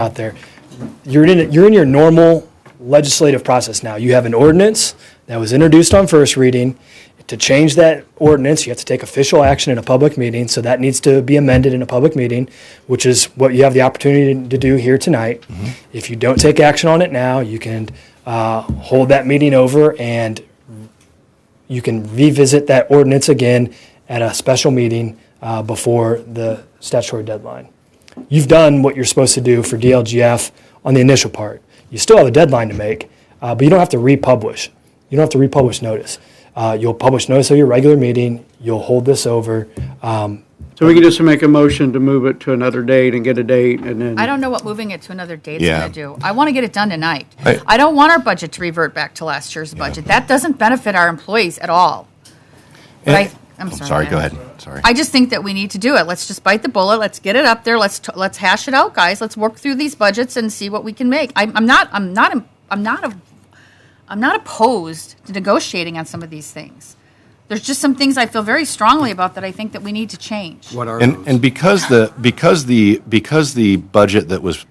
out there. You're in your normal legislative process now. You have an ordinance that was introduced on first reading. To change that ordinance, you have to take official action in a public meeting, so that needs to be amended in a public meeting, which is what you have the opportunity to do here tonight. Mm-hmm. If you don't take action on it now, you can hold that meeting over and you can revisit that ordinance again at a special meeting before the statutory deadline. You've done what you're supposed to do for DLGF on the initial part. You still have a deadline to make, but you don't have to republish. You don't have to republish notice. You'll publish notice of your regular meeting. You'll hold this over. So we can just make a motion to move it to another date and get a date, and then. I don't know what moving it to another date is Yeah. going to do. I want to get it done tonight. Right. I don't want our budget to revert back to last year's budget. That doesn't benefit our employees at all. But I'm sorry. Sorry, go ahead. Sorry. I just think that we need to do it. Let's just bite the bullet. Let's get it up there. Let's hash it out, guys. Let's work through these budgets and see what we can make. I'm not opposed to negotiating on some of these things. There's just some things I feel very strongly about that I think that we need to change. What are And because the budget that was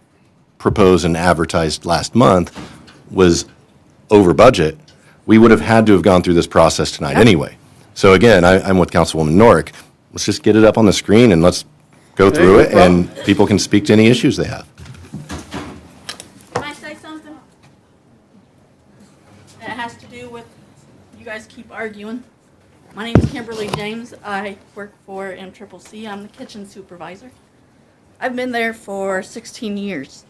proposed and advertised last month was over budget, we would have had to have gone through this process tonight anyway. So again, I'm with Councilwoman Norick. Let's just get it up on the screen and let's go through it, and people can speak to any issues they have. Can I say something? It has to do with, you guys keep arguing. My name's Kimberly James. I work for MCCC. I'm the kitchen supervisor. I've been there for 16 years.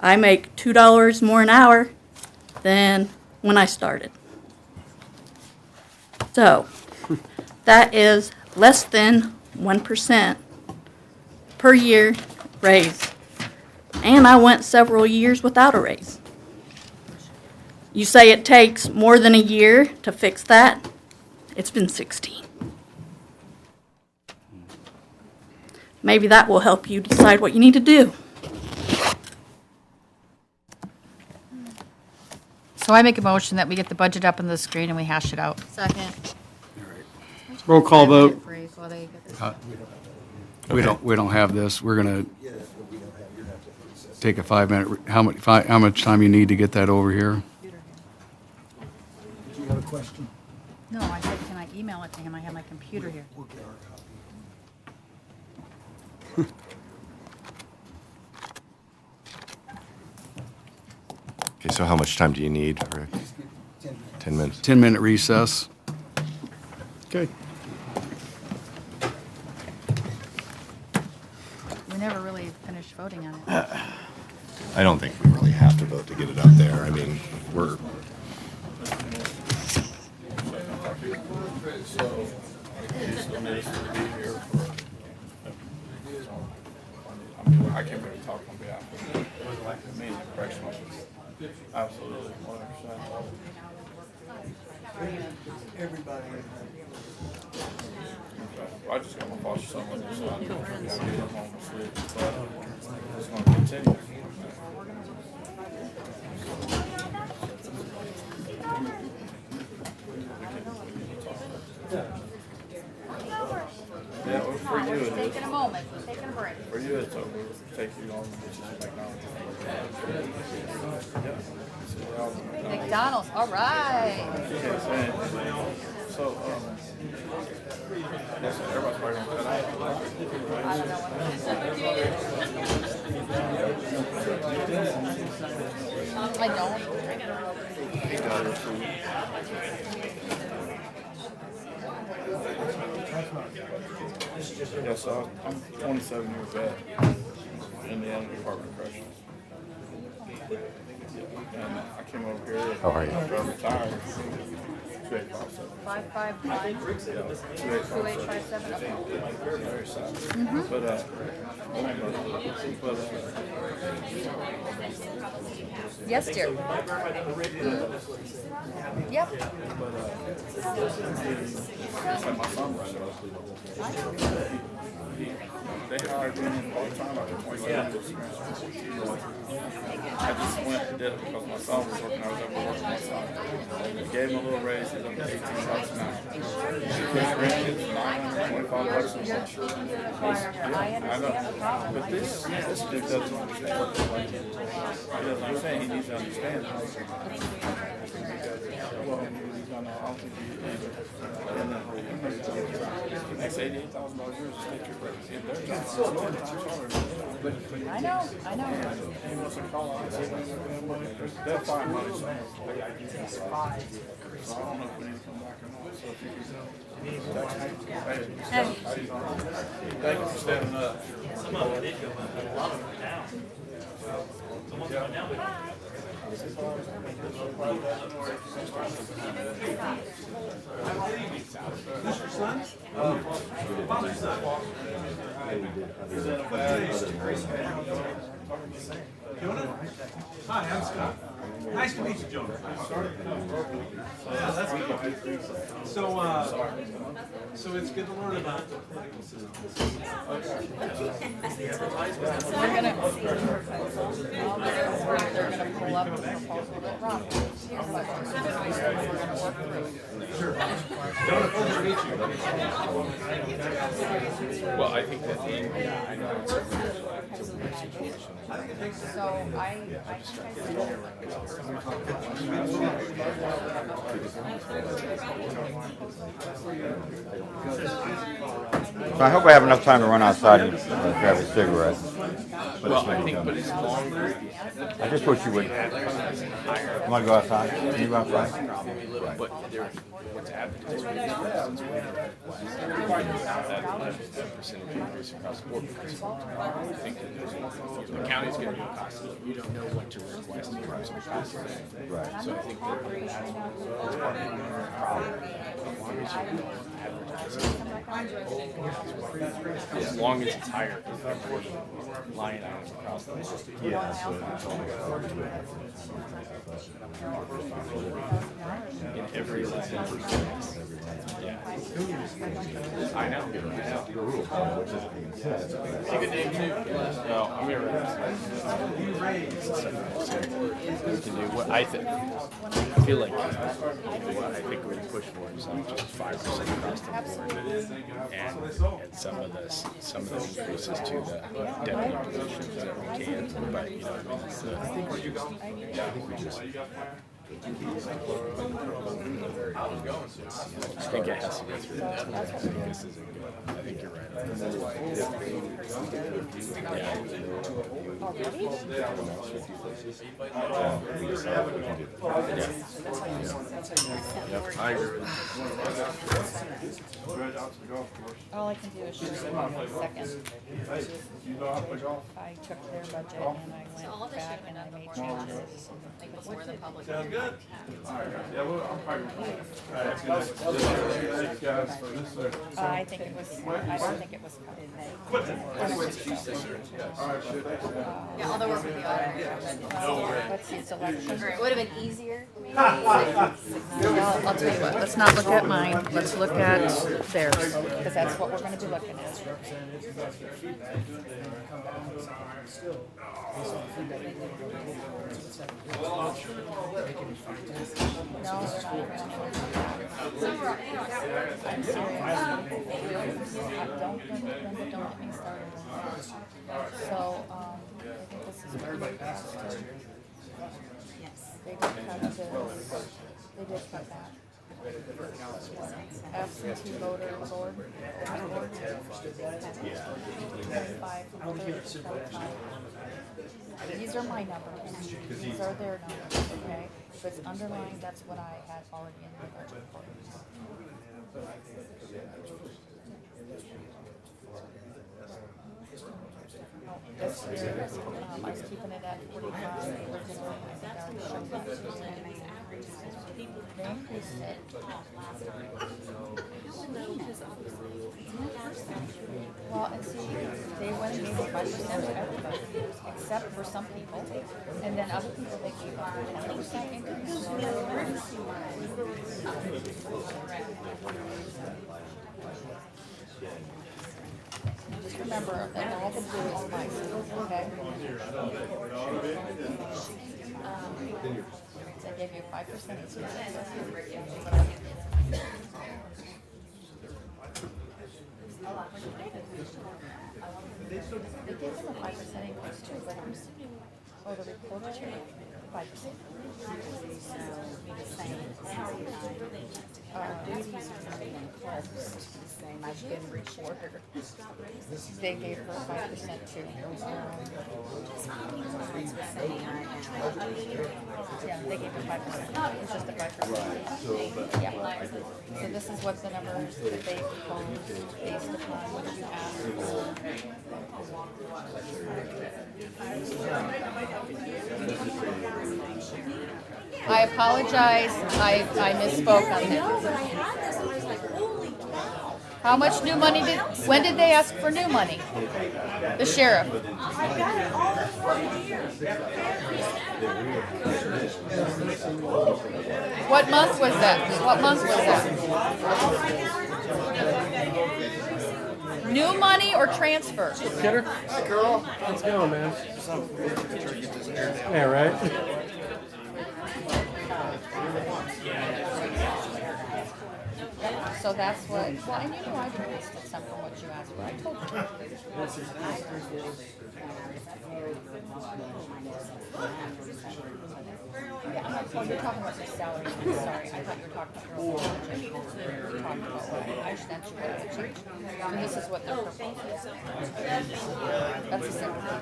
I make $2 more an hour than when I started. So, that is less than 1% per year raise. And I went several years without a raise. You say it takes more than a year to fix that? It's been 16. Maybe that will help you decide what you need to do. So I make a motion that we get the budget up on the screen and we hash it out. Second. Roll call vote. We don't have this. We're gonna take a 5-minute, how much time you need to get that over here? Did you have a question? No, I said, can I email it to him? I have my computer here. We'll get our copy. Okay, so how much time do you need, Rick? 10 minutes. 10-minute recess. Okay. We never really finished voting on it. I don't think we really have to vote to get it up there. I mean, we're. I can't really talk on behalf of it. It wasn't like me, correctional. Absolutely, 100%. Everybody. I just got my foster son with me, so I gotta get him home to sleep, but it's gonna continue. Yeah, well, for you, it is. Taking a moment, taking a break. For you, it's over. Take you on, which is McDonald's. McDonald's, all right. So, yes, everybody's probably gonna cut out. I don't know what. I don't. He got it too. Yeah, so I'm 27 years vet in the Animal Department of Corrections. And I came over here after I retired. 2857. 555. 2857. Very sad. But Yes, dear. Yep. it's like my son right now. They hired me part-time after 20 years. I just went and did it because my son was working. I was able to work my son. Gave him a little raise. He's up to $18 an hour. His rent is $925 a month. Yeah, I know. But this dude doesn't understand what the budget is. He doesn't understand. He needs to understand. Well, he's gonna, I don't think he is. The next $88,000 a year is a state trooper. If their job is 10 times harder. I know. He wants to call out. They'll find money somewhere. So I don't know if we need to come back or not. So if you could text me. Hey. Thank you for standing up. Some of them did go up, but a lot of them are down. Some of them are down. Mr. Son? Father's son. Jonah? Hi, I'm Scott. Nice to meet you, Jonah. Yeah, that's good. So it's good to learn about the political system. They're gonna pull up the proposal that Rob did. Sure. Jonah, pleasure to meet you. Well, I think that I know it's a weird situation. So I So I hope I have enough time to run outside and grab a cigarette. Well, I think, but it's longer. I just wish you would. You want to go outside? Can you go outside? But what's advertised right now is that 11% increase across the board because I think that the county's going to do a cost of living. You don't know what to request in terms of cost of living. Right. So I think that that's part of the problem. As long as it's higher, because there are line items across the board. Yeah, that's what I told In every line. Yeah. I know. You could name two. No, I'm here. We can do what I think. I feel like what I think we're going to push for is just 5% across the board, and some of the increases to the deputy positions that we can. But you know, it's, I think we just. I think it has to go through that. I think this isn't good. I think you're right. I agree. all I can do is show you in a second. I took their budget and I went back and I made changes. Sounds good. I think it was, I don't think it was cut. Yeah, although we're with the auditor. Let's see, it's election. It would have been easier. I'll tell you what, let's not look at mine, let's look at theirs, because that's what we're gonna be looking at. No, I'm serious. Don't get me started. So, I think this is where they passed it. They did cut this, they did cut that. Absentee voter board. These are my numbers, these are their numbers, okay? If it's underlined, that's what I had already in my budget report. This year, I was keeping it at 45 originally, I think I already showed that to you. They increased it. Well, and see, they went and gave 5% to everybody, except for some people, and then other people, they gave 10% increase. just remember that all the blue is spices, okay? So I gave you 5%. They gave them a 5% increase too, but I'm assuming, oh, the reporter, 5%. Duties are not even close to the same. I've been reporter. They gave her 5% too. Yeah, they gave her 5%. It's just a 5%. Yeah. So this is what the numbers that they proposed based upon what you asked for. I apologize. I misspoke on that. How much new money when did they ask for new money? The sheriff. What month was that? What month was that? New money or transfer? Get her? Hi, girl. Let's go, man. Yeah, right? So that's what, well, and you know I requested some from what you asked for. I told you. Yeah, I'm not, oh, you're talking about your salary. I'm sorry. I thought you were talking about your own budget. You're talking about what I sent you what the change. And this is what they're proposing. That's the same thing.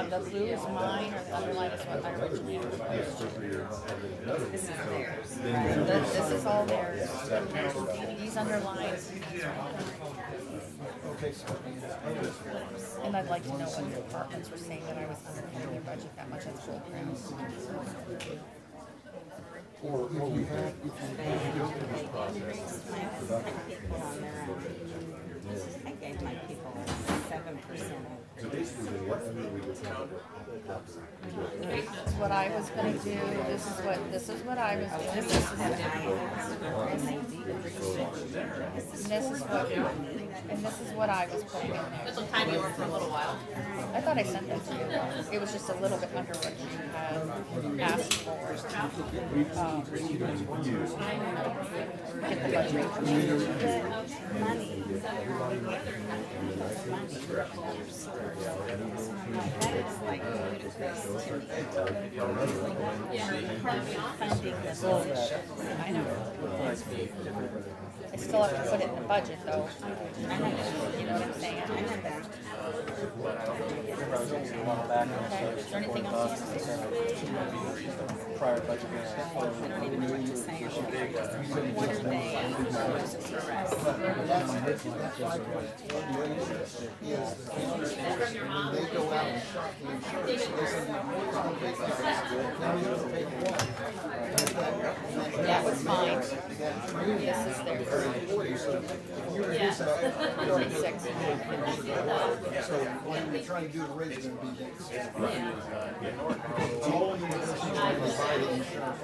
The blue is mine, or the underline is what I originally proposed. This is theirs. This is all theirs. These underlines. And I'd like to know what the departments were saying that I was undercutting their budget that much. That's full ground. I gave my people 7%. This is what I was going to do. This is what I was doing. This is what I this is what I was putting in there. This will time you for a little while. I thought I sent that to you. It was just a little bit under what you had asked for. Get the budget. I know. I still have to put it in the budget, though. You know what I'm saying? Okay. Is there anything else you want to say? Prior budget. I don't even know what you're saying. What are they? That was mine. This is theirs. 46. So when you're trying to do the raise, it's going to be next.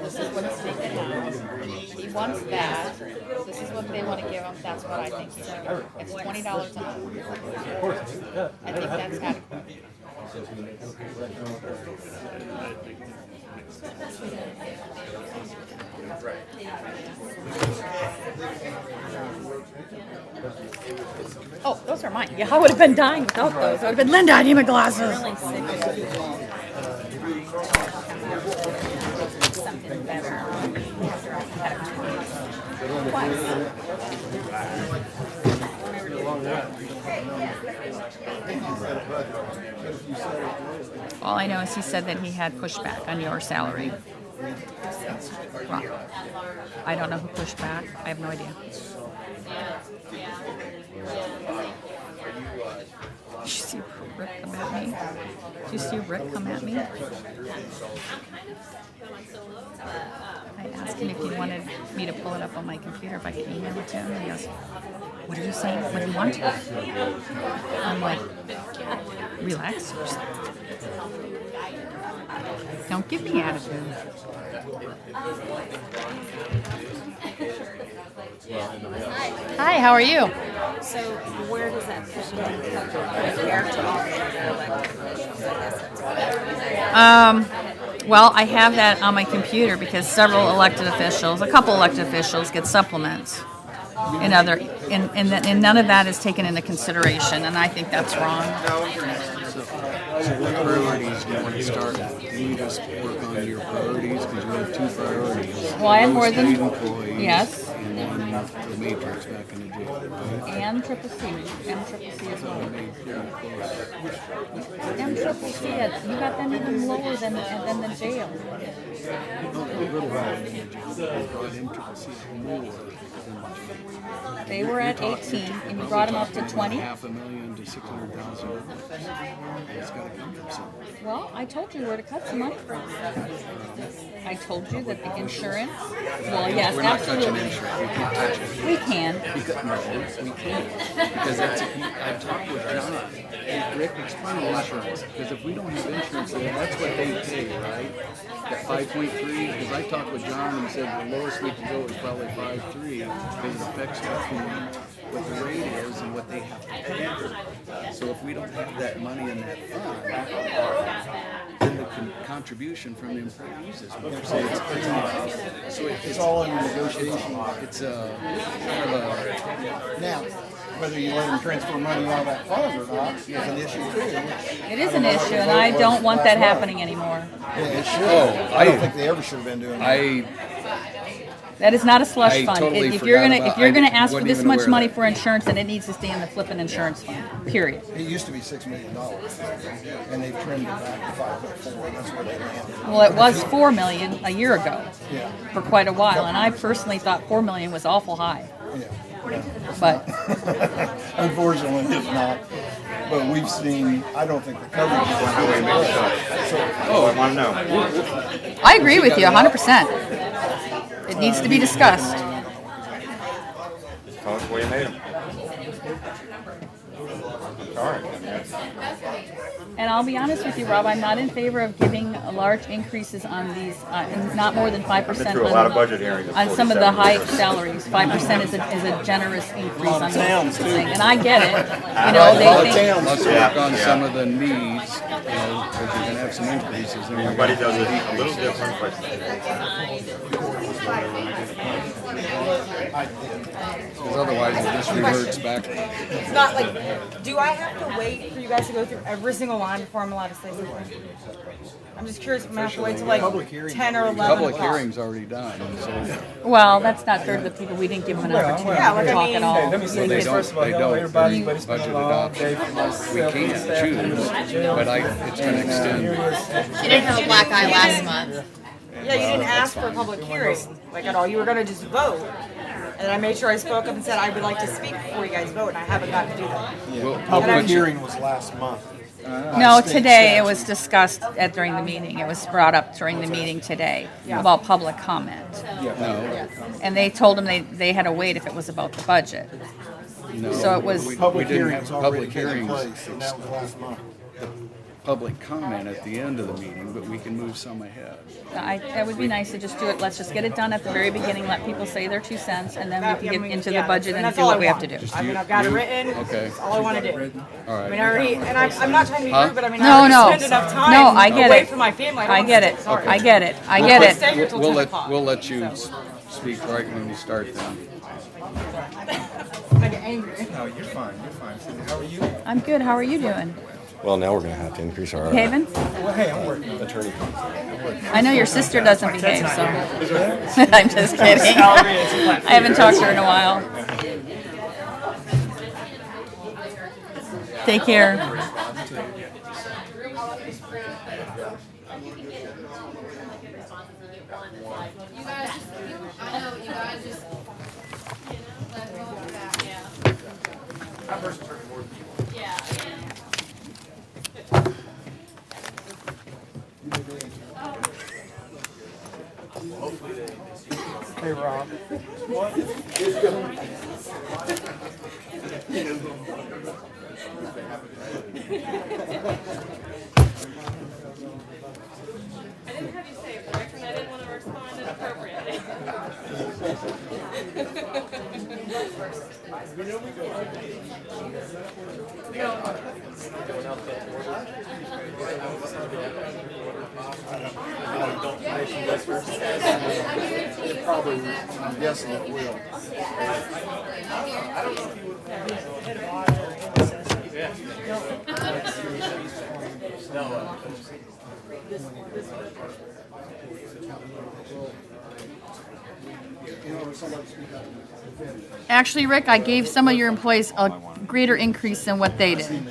This is what he's taking out. He wants that. This is what they want to give him. That's what I think he should. It's $20 an hour. I think that's adequate. Oh, those are mine. Yeah, I would have been dying without those. I would have been, Linda, I need my glasses. Something better. All I know is he said that he had pushback on your salary. Well, I don't know who pushed back. I have no idea. you see Rick come at me? Did you see Rick come at me? I asked him if he wanted me to pull it up on my computer, if I could email it to him. And he goes, "What are you saying? What do you want to?" I'm like, relax. Don't give me attitude. Hi, how are you? So where does that fit in compared to all the other elected officials? I guess that's Well, I have that on my computer because several elected officials, a couple elected officials, get supplements. And none of that is taken into consideration, and I think that's wrong. So what priorities do you want to start with? Can you just work on your priorities, because you have two priorities? Well, I have more than- State employees. yes. And then the matrix back in the jail, right? And Triple C. And Triple C as well. And Triple C, you got them even lower than the jail. They were at 18, and you brought them up to 20. $500,000 to $600,000. It's got to come from somewhere. Well, I told you where to cut some money from. I told you that the insurance. Well, yes, We're not touching absolutely. insurance. We can't touch it. We can. Because, no, we can't. Because that's, I've talked with John. And Rick, explain insurance. Because if we don't have insurance, then that's what they pay, right? That 5.3. Because I talked with John and he said the lowest we can go is probably 5.3. Because it affects what the rate is and what they have to pay. So if we don't have that money in that fund, then the contribution from the employees is more. So it's all in negotiation. It's kind of a. Now, whether you let them transfer money out of that fund or not is an issue too. It is an issue, and I don't want that happening anymore. Yeah, it should. Oh, I don't think they ever should have been doing that. That is not a slush I fund. totally If you're forgot gonna about- if you're gonna I ask for wasn't this even much aware of money that. for insurance, then it needs to stay in the flipping insurance fund. Period. It used to be $6 million, and they've trimmed it back to 5.4. That's where they landed. Well, it was $4 million a year ago Yeah. for quite a while, and I personally thought $4 million was awful high. Yeah. But Unfortunately, it's not. But we've seen. I don't think the coverage is as good as Oh, I want to know. I agree with you 100%. It needs to be discussed. Tell us where you made them. Sorry. And I'll be honest with you, Rob, I'm not in favor of giving large increases on these, not more than 5%. I've been through a lot of budget hearings. On some of the high salaries. 5% is a generous increase on those thing. And I get it. You know, they think. Let's work on some of the needs, because you're going to have some increases. Everybody does it a little different, but Because otherwise it just reverts back. It's not like, do I have to wait for you guys to go through every single line before I'm allowed to say something? I'm just curious if I'm going to have to wait till like 10 or 11 Public o'clock. hearing's already done, so Well, that's not fair to the people. We didn't give them an opportunity Yeah, like, to I talk mean- at all. Hey, let me say they this. don't, First of all, they hello, don't. everybody. There's Buddy's budget been a long day adoption. for We myself, can't staff, choose, but it's going to extend. You didn't have a black eye last month. Yeah, you didn't ask for a public hearing, like at all. You were going to just vote. And I made sure I spoke up and said I would like to speak before you guys vote, and I haven't got to do that. Public hearing was last month. No, today it was discussed during the meeting. It was brought up during the meeting today about public comment. No, And they told them they had to wait if it was about the budget. no. So it was- Public We didn't hearings have already public been in hearings. place, and that was last month. Public comment at the end of the meeting, but we can move some ahead. That would be nice to just do it. Let's just get it done at the very beginning, let people say their 2 cents, and then we can get into the budget and that's do all what I we have to want. do. I mean, I've got it written. Okay. That's all I want to do. All I mean, right. I already, and I'm not trying to be Huh? rude, but I mean, No, I already no. spent enough time No, I get away it. from my family. I don't get wanna it. sit- sorry. I get it. I We'll get stay it. here till 10 o'clock. We'll let you speak right when you start then. I get angry. No, you're fine. You're fine. How are you? I'm good. How are you doing? Well, now we're going to have to increase our Behaving? Well, hey, I'm working. attorney fees. I know your sister doesn't behave, so. I'm just kidding. I haven't talked to her in a while. Take care. Hey, Rob. I didn't have you say it, Rick, and I didn't want to respond inappropriately. Probably, I'm guessing it will. Actually, Rick, I gave some of your employees a greater increase than what they did.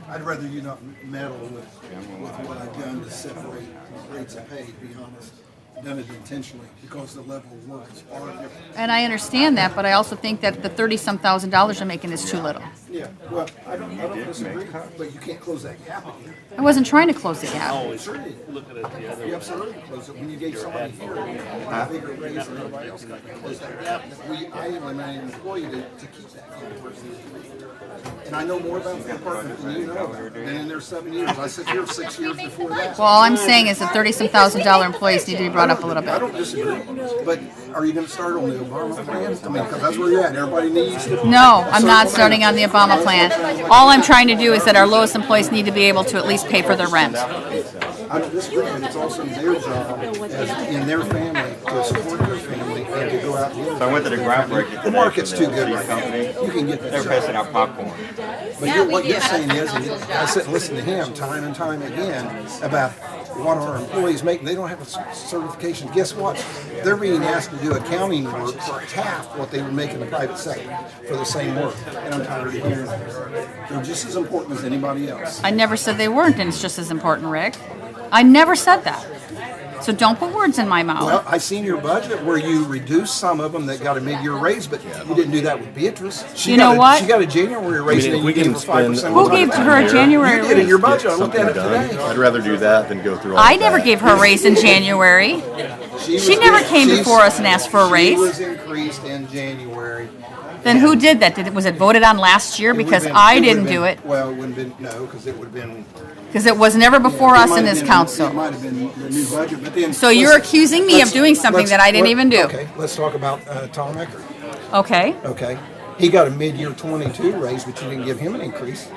I'd rather you not meddle with what I've done to separate rates of pay, to be honest. Done it intentionally because the level of work is far different. And I understand that, but I also think that the $30-some thousand you're making is too little. Yeah, well, I don't disagree, but you can't close that gap again. I wasn't trying to close the gap. Sure you did. You absolutely closed it. When you gave somebody here a bigger raise than everybody else got, you closed that gap. I eliminated an employee to keep that gap. And I know more about the department than you know. Been in there 7 years. I sit here 6 years before that. Well, all I'm saying is the $30-some thousand employees need to be brought up a little I bit. don't disagree, but are you going to start on the Obama plan? I mean, because that's where you're at. Everybody needs to. No, I'm not starting on the Obama plan. All I'm trying to do is that our lowest employees need to be able to at least pay for their rent. I don't disagree, but it's also their job as in their family to support their family and to go out and So I went to the groundbreaking today. The market's for too the good seed right company. now. You can get that They're job. passing out popcorn. But what you're saying is, and I sit and listen to him time and time again about what our employees make, and they don't have a certification. Guess what? They're being asked to do accounting work for half what they would make in the private sector for the same work. And I'm tired of hearing that. They're just as important as anybody else. I never said they weren't, and it's just as important, Rick. I never said that. So don't put words in my mouth. Well, I seen your budget where you reduced some of them that got a mid-year raise, but you didn't do that with Beatrice. You know what? She got a January raise, and then you gave her 5%. Who gave her a January You did in your raise? budget. I looked at it today. I'd rather do that than go through all I of never that. gave her a raise in January. She never came before us and asked for a She raise. was increased in January. Then who did that? Was it voted on last year? Because I didn't do it. Well, it wouldn't have been, no, because it would have been. Because it was never before It us might in have this been- council. It might have been the new budget, but then. So you're accusing me of doing something that I didn't even do. Okay, let's talk about Tom Eckert. Okay. Okay, he got a mid-year 22 raise, but you didn't give him an increase.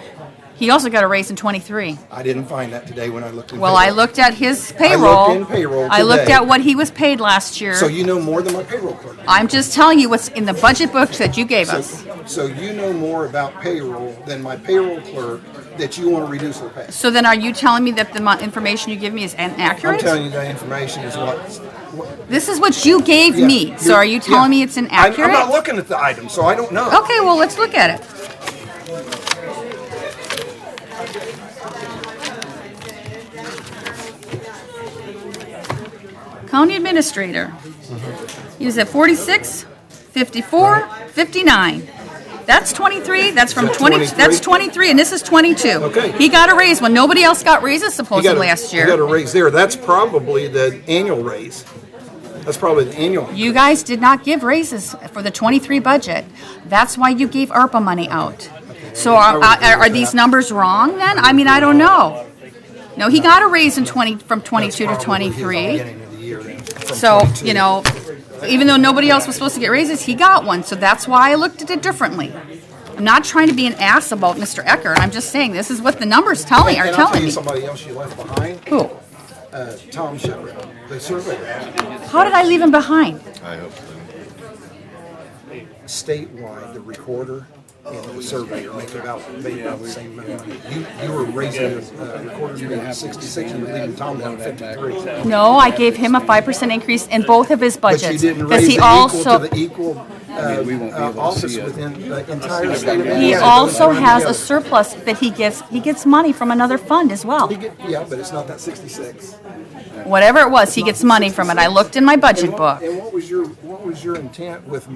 He also got a raise in 23. I didn't find that today when I looked in Well, payroll. I looked at his I payroll. looked in payroll I looked today. at what he was paid last year. So you know more than my payroll clerk. I'm just telling you what's in the budget books that you gave us. So you know more about payroll than my payroll clerk that you want to reduce her pay. So then are you telling me that the information you give me is I'm inaccurate? telling you that information is what. This is what you gave Yeah, me. So you're- are you telling yeah. me it's inaccurate? I'm not looking at the item, so I don't know. Okay, well, let's look at it. County Administrator. He was at 46, 54, 59. That's 23. That's from Is that 20. 23? That's 23, and this is 22. Okay. He got a raise when nobody else got raises You supposedly last year. You got a raise there. That's probably the annual raise. That's probably the annual. You guys did not give raises for the 23 budget. That's why you gave ARPA money out. So are these numbers wrong then? I mean, I don't know. No, he got a raise in from 22 to 23. So, you know, even though nobody else was supposed to get raises, he got one. So that's why I looked at it differently. I'm not trying to be an ass about Mr. Eckert. I'm just saying this is what the numbers are And telling I'll tell me. you somebody else you left behind. Who? Tom Shepherd, the surveyor. How did I leave him behind? I hope so. Statewide, the recorder and the surveyor make about the same money. You were raising the recorder to 66 and you're leaving Tom down at 53. No, I gave him a 5% increase in both of his But you budgets. didn't Because raise he it also equal to the equal office within the entire state of he Indiana. also Doesn't has run a surplus that he gets. He gets money from another fund as well. together. Yeah, but it's not that 66. Whatever it was, he gets money from it. I looked in my budget book. And what was your intent with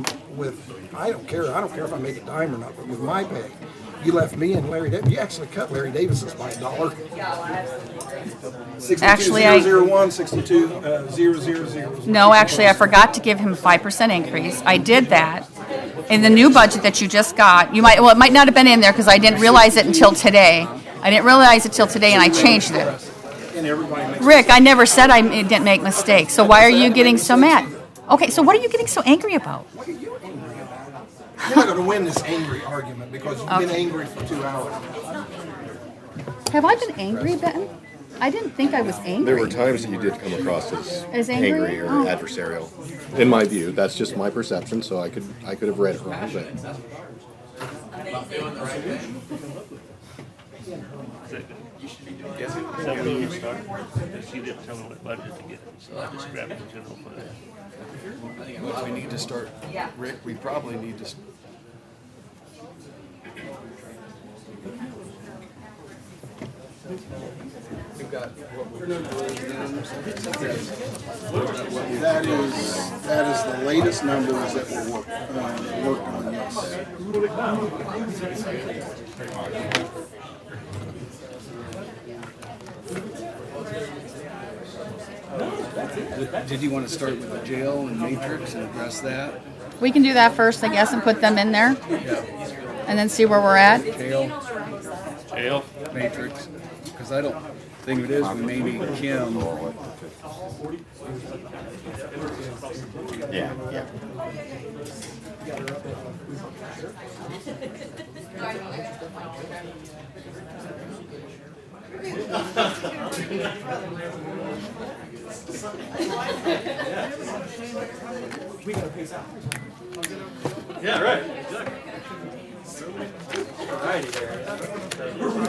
I don't care if I make a dime or not, but with my pay, You left me and Larry Davis. You actually cut Larry Davis's by $1. Actually, I- 62,001, 62,000. No, actually, I forgot to give him a 5% increase. I did that. In the new budget that you just got, it might not have been in there because I didn't realize it until today. I didn't realize it till today and I changed it. And everybody makes Rick, I never said I didn't make mistakes, so why are you getting so mad? Okay, so what are you getting so angry about? What are you angry about? You're not going to win this angry argument because you've been angry for 2 hours. Have I been angry, Benton? I didn't think I was angry. There were times that you did come across As angry? or Oh. adversarial. In my view, that's just my perception, so I could have read it wrong, but Is that when you start? She didn't tell me what budget to get, so I just grabbed the general fund. I think what we need to start, Rick, we probably need to. We've got what we're doing. That is the latest numbers that were worked on, yes. Did you want to start with the jail and matrix and address that? We can do that first, I guess, and put them in there, Yeah. and then see where we're at. Jail, matrix, because I don't think it is, we may need Kim. Yeah. Yeah, right, exactly. Alrighty there.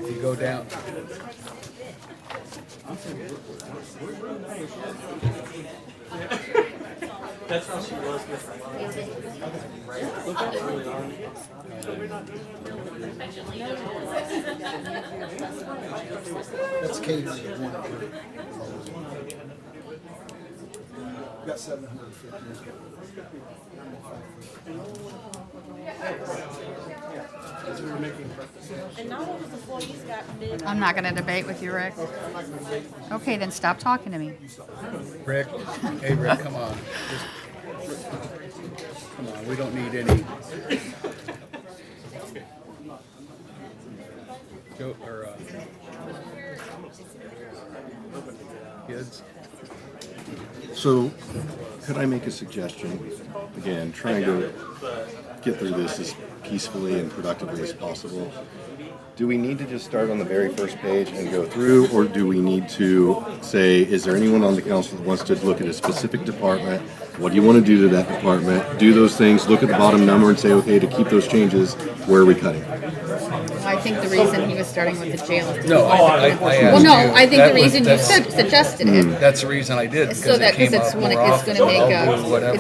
If you go down. That's how she was with That's catering at one. Got 750. And not all those employees got mid. I'm not going to debate with you, Rick. Okay, then stop talking to me. Rick, hey Rick, come on. Come on, we don't need any. Kids. So, could I make a suggestion? Again, trying to get through this as peacefully and productively as possible. Do we need to just start on the very first page and go through, or do we need to say, is there anyone on the council that wants to look at a specific department? What do you want to do to that department? Do those things, look at the bottom number and say, okay, to keep those changes, where are we cutting? I think the reason he was starting with the jail is No, I asked well, no, you. I think That the was- reason you that's- suggested it. That's the reason I did, So that because because it's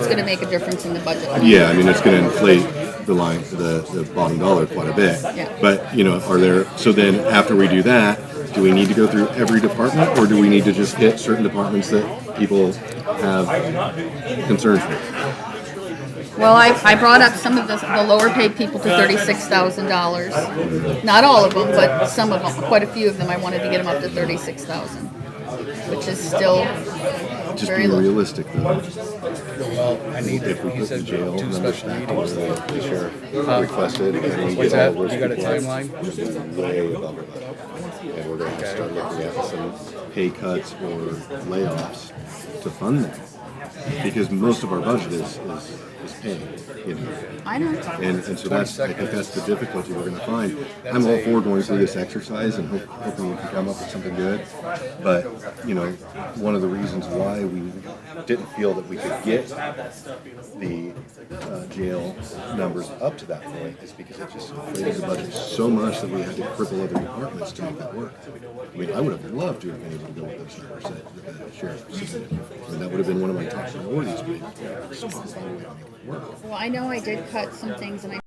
going to make a difference in the budget line. Yeah, I mean, it's going to inflate the line, the bottom dollar quite a bit. Yeah. But, are there, so then after we do that, do we need to go through every department, or do we need to just hit certain departments that people have concerns with? Well, I brought up some of the lower paid people to $36,000. Not all of them, but some of them, quite a few of them. I wanted to get them up to $36,000, which is still Just very be low. realistic, though. Well, I need If we to, he put the said jail two numbers special back meetings. where the sheriff requested, and we What's get all that? those You got a people timeline? way above our budget. And we're going to start looking at some pay cuts or layoffs to fund that. Because most of our budget is pay, I know. And so I think that's the difficulty we're going to find. I'm all for going through this exercise and hoping we can come up with something good. But, one of the reasons why we didn't feel that we could get the jail numbers up to that point is because it just inflated the budget so much that we had to cripple other departments to make that work. I mean, I would have loved to have been able to go with those numbers that the sheriff submitted. And that would have been one of my top priorities, but find a way to make it work. Well, I know I did cut some things, and I